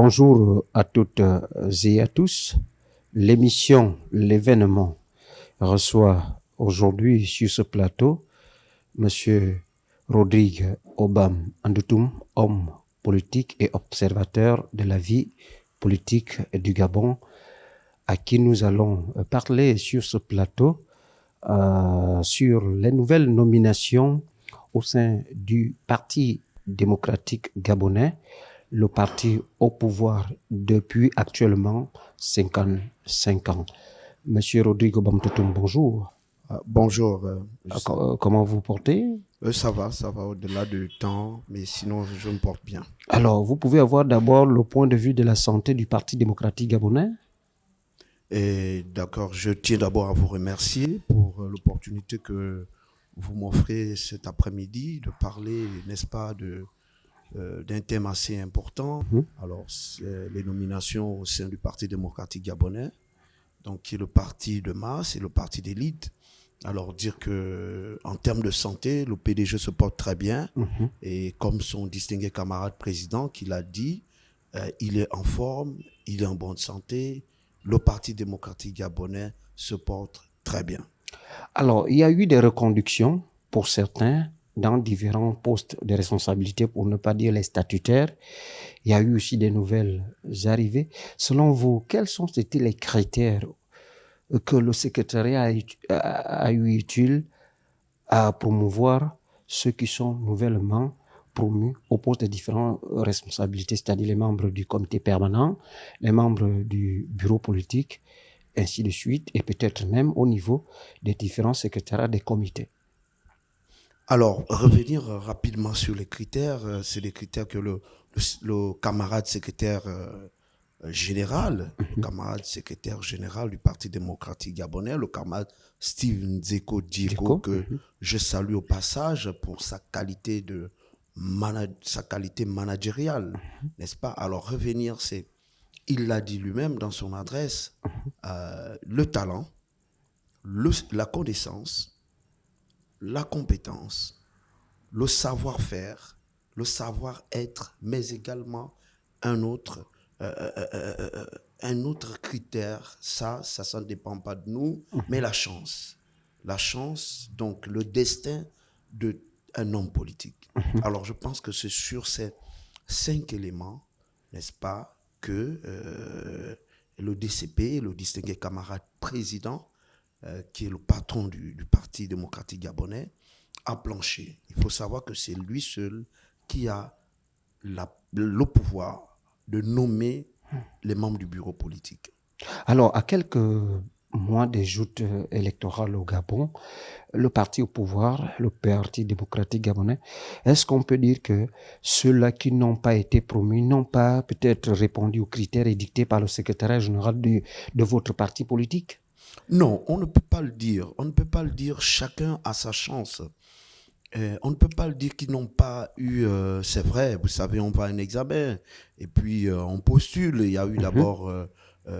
Bonjour à toutes et à tous. L'événement reçoit aujourd'hui sur ce plateau Monsieur Rodrigue Obam Andoutoum, homme politique et observateur de la vie politique du Gabon, à qui nous allons parler sur ce plateau sur les nouvelles nominations au sein du Parti démocratique gabonais, le parti au pouvoir depuis actuellement 55 ans. Monsieur Rodrigo Bamtoutoum, bonjour. Bonjour. Comment vous portez? Ça va au-delà du temps, mais sinon je me porte bien. Alors, vous pouvez avoir d'abord le point de vue de la santé du Parti démocratique gabonais? Et d'accord, je tiens d'abord à vous remercier pour l'opportunité que vous m'offrez cet après-midi de parler, n'est-ce pas, d'un thème assez important. Alors, c'est les nominations au sein du Parti démocratique gabonais, donc qui est le parti de masse et le parti d'élite. Alors dire que en termes de santé, le PDG se porte très bien et comme son distingué camarade président qui l'a dit, il est en forme, il est en bonne santé. Le Parti démocratique gabonais se porte très bien. Alors, il y a eu des reconductions pour certains dans différents postes de responsabilité, pour ne pas dire les statutaires. Il y a eu aussi des nouvelles arrivées. Selon vous, quels sont été les critères que le secrétariat a eu utile à promouvoir ceux qui sont nouvellement promus au poste de différentes responsabilités, c'est-à-dire les membres du comité permanent, les membres du bureau politique, ainsi de suite, et peut-être même au niveau des différents secrétariats des comités. Alors, revenir rapidement sur les critères, c'est des critères que le camarade secrétaire général, le camarade secrétaire général du Parti démocratique gabonais, le camarade Steve Nzeko Dieko, que je salue au passage pour sa qualité managériale, n'est-ce pas? Alors revenir, il l'a dit lui-même dans son adresse, le talent, la connaissance, la compétence, le savoir-faire, le savoir-être, mais également un autre critère, ça ne dépend pas de nous, mais la chance. La chance, donc le destin d'un homme politique. Alors je pense que c'est sur ces 5 éléments, n'est-ce pas, que le DCP, le distingué camarade président, qui est le patron du Parti démocratique gabonais, a planché. Il faut savoir que c'est lui seul qui a le pouvoir de nommer les membres du bureau politique. Alors, à quelques mois des joutes électorales au Gabon, le parti au pouvoir, le Parti démocratique gabonais, est-ce qu'on peut dire que ceux-là qui n'ont pas été promus n'ont pas peut-être répondu aux critères édictés par le secrétariat général de votre parti politique? Non, on ne peut pas le dire. On ne peut pas le dire. Chacun a sa chance. On ne peut pas le dire qu'ils n'ont pas eu, c'est vrai, vous savez, on va à un examen et puis on postule. Il y a eu d'abord,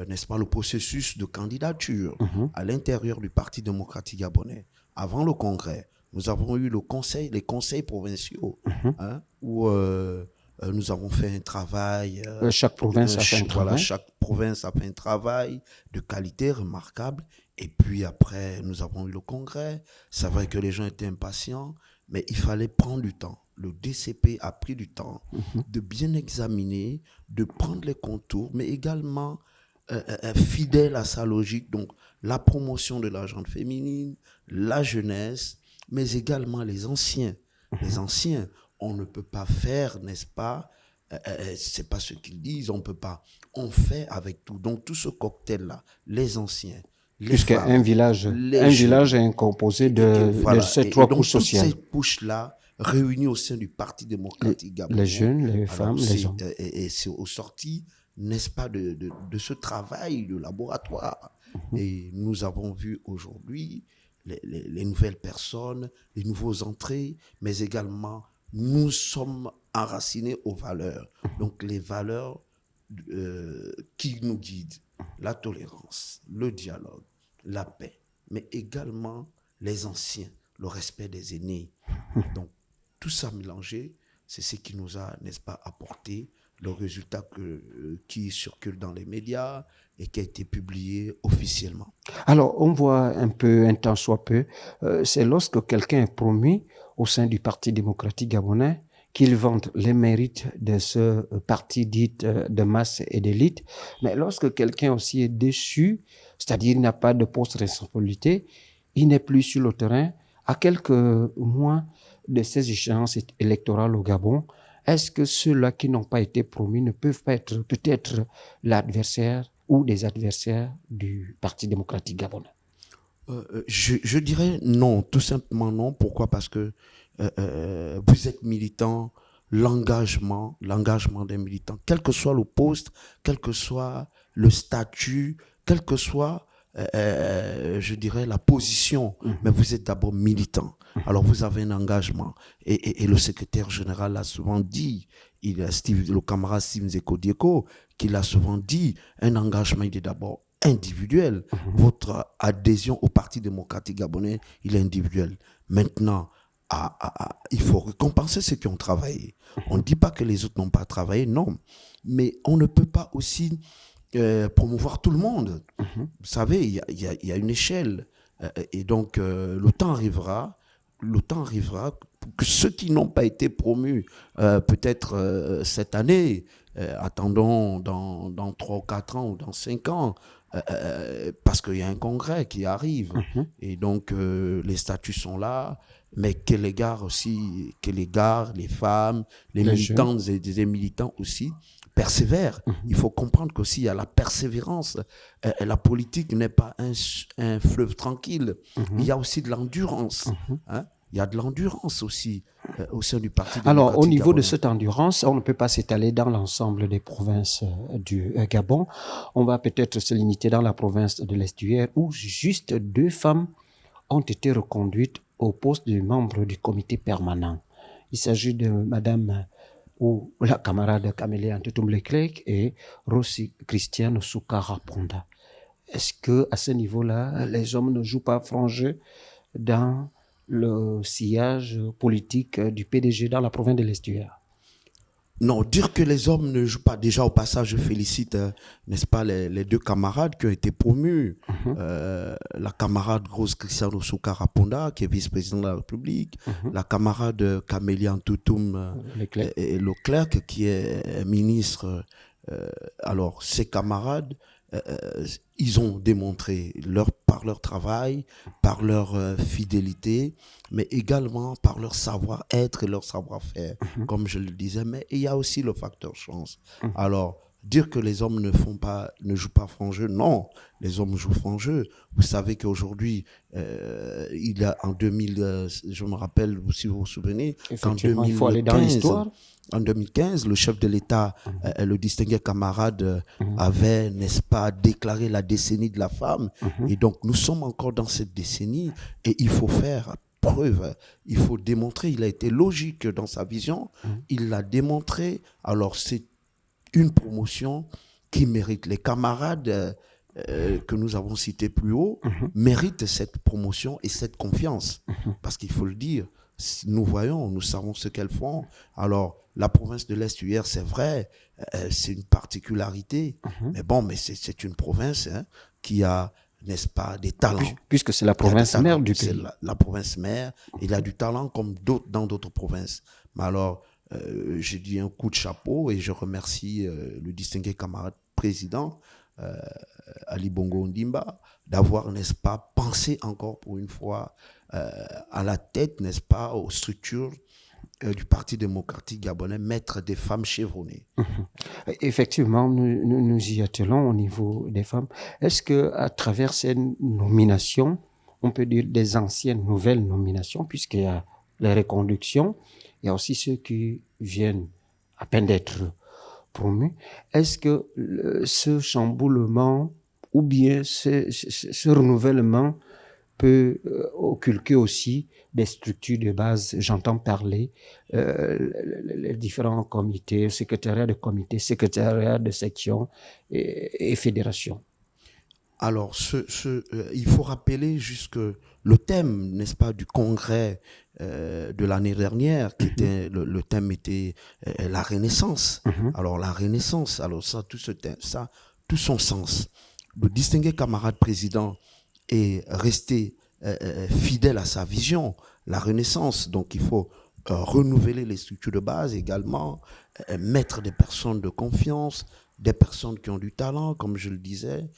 n'est-ce pas, le processus de candidature à l'intérieur du Parti démocratique gabonais. Avant le congrès, nous avons eu les conseils provinciaux, hein, où nous avons fait un travail. Chaque province a fait un Voilà, travail. chaque province a fait un travail de qualité remarquable. Et puis après, nous avons eu le congrès. C'est vrai que les gens étaient impatients, mais il fallait prendre du temps. Le DCP a pris du temps de bien examiner, de prendre les contours, mais également fidèle à sa logique. Donc, la promotion de la gente féminine, la jeunesse, mais également les anciens. Les anciens, on ne peut pas faire, n'est-ce pas? C'est pas ce qu'ils disent, on peut pas. On fait avec tout. Donc, tout ce cocktail-là, les anciens, les Puisqu'un femmes, village, les un jeunes, village est composé de voilà. ces trois couches Donc, toutes sociales. ces couches-là, réunies au sein du Parti démocratique Les gabonais, jeunes, les femmes, alors les hommes. c'est au sorti, n'est-ce pas, de ce travail de laboratoire. Et nous avons vu aujourd'hui les nouvelles personnes, les nouveaux entrées, mais également, nous sommes enracinés aux valeurs. Donc, les valeurs qui nous guident, la tolérance, le dialogue, la paix, mais également les anciens, le respect des aînés. Donc, tout ça mélangé, c'est ce qui nous a, n'est-ce pas, apporté le résultat qui circule dans les médias et qui a été publié officiellement. Alors, on voit un tant soit peu, c'est lorsque quelqu'un est promu au sein du Parti démocratique gabonais qu'il vante les mérites de ce parti dit de masse et d'élite. Mais lorsque quelqu'un aussi est déchu, c'est-à-dire il n'a pas de poste de responsabilité, il n'est plus sur le terrain, à quelques mois de ces échéances électorales au Gabon, est-ce que ceux-là qui n'ont pas été promus ne peuvent pas être peut-être l'adversaire ou des adversaires du Parti démocratique gabonais? Je dirais non, tout simplement non. Pourquoi? Parce que vous êtes militant, l'engagement d'un militant, quel que soit le poste, quel que soit le statut, quel que soit, je dirais, la position, mais vous êtes d'abord militant. Alors vous avez un engagement. Et le secrétaire général l'a souvent dit, le camarade Steve Zeko Dieko, qui l'a souvent dit, un engagement, il est d'abord individuel. Votre adhésion au Parti démocratique gabonais, il est individuel. Maintenant, il faut récompenser ceux qui ont travaillé. On ne dit pas que les autres n'ont pas travaillé, non. Mais on ne peut pas aussi promouvoir tout le monde. Vous savez, il y a une échelle. Et donc, le temps arrivera pour que ceux qui n'ont pas été promus, peut-être cette année, attendons dans 3 ou 4 ans ou dans 5 ans, parce qu'il y a un congrès qui arrive. Et donc, les statuts sont là, mais que les gars aussi, les femmes, les militantes et des militants aussi, persévèrent. Il faut comprendre qu'aussi il y a la persévérance. La politique n'est pas un fleuve tranquille. Il y a aussi de l'endurance. Hein? Il y a de l'endurance aussi au sein du Parti démocratique. Alors, au niveau gabonais. de cette endurance, on ne peut pas s'étaler dans l'ensemble des provinces du Gabon. On va peut-être se limiter dans la province de l'Estuaire où juste 2 femmes ont été reconduites au poste de membre du comité permanent. Il s'agit de Madame ou la camarade Camélia Antetoum-Leclerc et Rossi Christiane Soukara Ponda. Est-ce que à ce niveau-là, les hommes ne jouent pas franc jeu dans le sillage politique du PDG dans la province de l'Estuaire? Non, dire que les hommes ne jouent pas, déjà au passage, je félicite, n'est-ce pas, les 2 camarades qui ont été promus. La camarade Rose Cristiano Soukara Ponda, qui est vice-président de la République, la camarade Camélia Antetoum Leclerc, qui est ministre. Alors, ces camarades, ils ont démontré par leur travail, par leur fidélité, mais également par leur savoir-être et leur savoir-faire, comme je le disais. Mais il y a aussi le facteur chance. Alors, dire que les hommes ne jouent pas franc jeu, non, les hommes jouent franc jeu. Vous savez qu'aujourd'hui, il y a en 2000, je me rappelle, si vous vous souvenez, qu'en 2015, il faut aller dans l'histoire. En 2015, le chef de l'État, le distingué camarade, avait, n'est-ce pas, déclaré la décennie de la femme. Et donc, nous sommes encore dans cette décennie et il faut faire preuve, il faut démontrer. Il a été logique dans sa vision, il l'a démontré. Alors, c'est une promotion qui mérite. Les camarades que nous avons cités plus haut méritent cette promotion et cette confiance. Parce qu'il faut le dire, nous voyons, nous savons ce qu'elles font. Alors, la province de l'Estuaire, c'est vrai, c'est une particularité. Mais bon, mais c'est une province qui a, n'est-ce pas, des talents. Puisque c'est la province mère du pays. C'est la province mère. Il a du talent comme dans d'autres provinces. Mais alors, j'ai dit un coup de chapeau et je remercie le distingué camarade président, Ali Bongo Ondimba, d'avoir, n'est-ce pas, pensé encore pour une fois à la tête, n'est-ce pas, aux structures du Parti démocratique gabonais, mettre des femmes chevronnées. Effectivement, nous y attelons au niveau des femmes. Est-ce qu'à travers ces nominations, on peut dire des anciennes nouvelles nominations, puisqu'il y a les reconductions, il y a aussi ceux qui viennent à peine d'être promus. Est-ce que ce chamboulement ou bien ce renouvellement peut occulter aussi des structures de base, j'entends parler, les différents comités, secrétariats de comités, secrétariats de section et fédérations? Alors, il faut rappeler juste que le thème, n'est-ce pas, du congrès de l'année dernière, qui était le thème était la Renaissance. Mhm. Alors, la Renaissance, alors ça, tout son sens. Le distingué camarade président est resté fidèle à sa vision, la Renaissance. Donc, il faut renouveler les structures de base également, mettre des personnes de confiance, des personnes qui ont du talent, comme je le disais,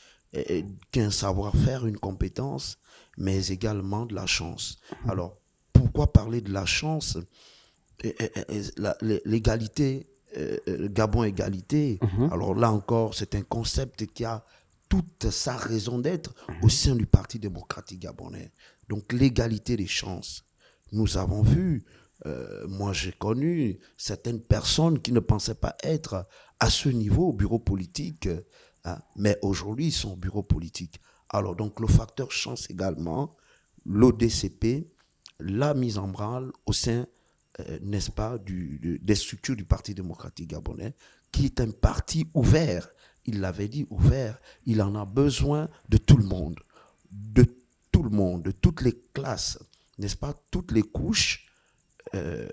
qui ont un savoir-faire, une compétence, mais également de la chance. Alors, pourquoi parler de la chance? L'égalité, Gabon égalité, Mhm. alors là encore, c'est un concept qui a toute sa raison d'être au sein du Parti démocratique gabonais. Donc l'égalité des chances. Nous avons vu, moi j'ai connu certaines personnes qui ne pensaient pas être à ce niveau au bureau politique, hein, mais aujourd'hui ils sont au bureau politique. Alors donc le facteur chance également, l'ODCP, la mise en branle au sein, n'est-ce pas, des structures du Parti démocratique gabonais, qui est un parti ouvert. Il l'avait dit, ouvert. Il en a besoin de tout le monde, de tout le monde, de toutes les classes, n'est-ce pas, toutes les couches, euh,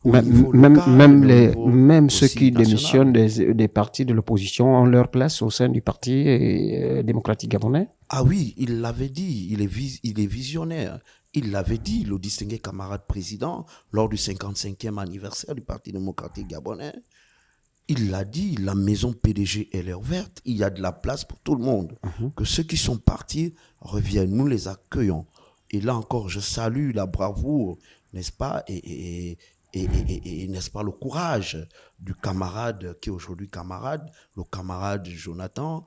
au niveau local, mais au niveau Même ceux aussi qui démissionnent national. des partis de l'opposition ont leur place au sein du Parti démocratique gabonais. Ah oui, il l'avait dit, il est visionnaire. Il l'avait dit, le distingué camarade président, lors du 55e anniversaire du Parti démocratique gabonais. Il l'a dit, la maison PDG, elle est ouverte, il y a de la place pour tout le monde. Mhm. Que ceux qui sont partis reviennent, nous les accueillons. Et là encore, je salue la bravoure, n'est-ce pas, et n'est-ce pas, le courage du camarade qui est aujourd'hui camarade, le camarade Jonathan,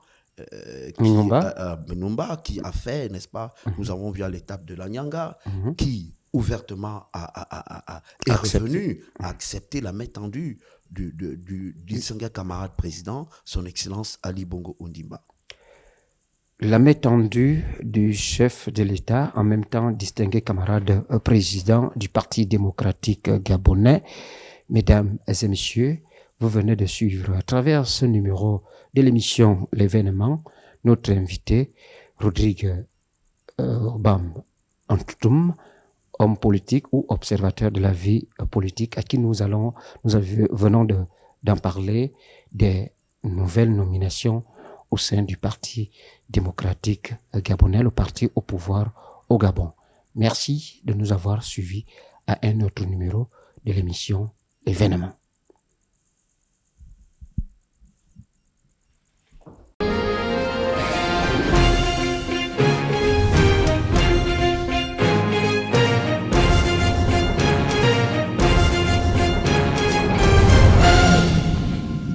Minumba. Benumba, qui a fait, n'est-ce pas, nous avons vu à l'étape de la Nyanga, Mhm. qui ouvertement est Accepté. revenu à accepter la main tendue du distingué camarade président, son Excellence Ali Bongo Ondimba. La main tendue du chef de l'État, en même temps distingué camarade président du Parti démocratique gabonais. Mesdames et messieurs, vous venez de suivre à travers ce numéro de l'émission L'événement notre invité, Rodrigue Obam Antutum, homme politique ou observateur de la vie politique, à qui nous venons d'en parler des nouvelles nominations au sein du Parti démocratique gabonais, le parti au pouvoir au Gabon. Merci de nous avoir suivis à un autre numéro de l'émission L'événement.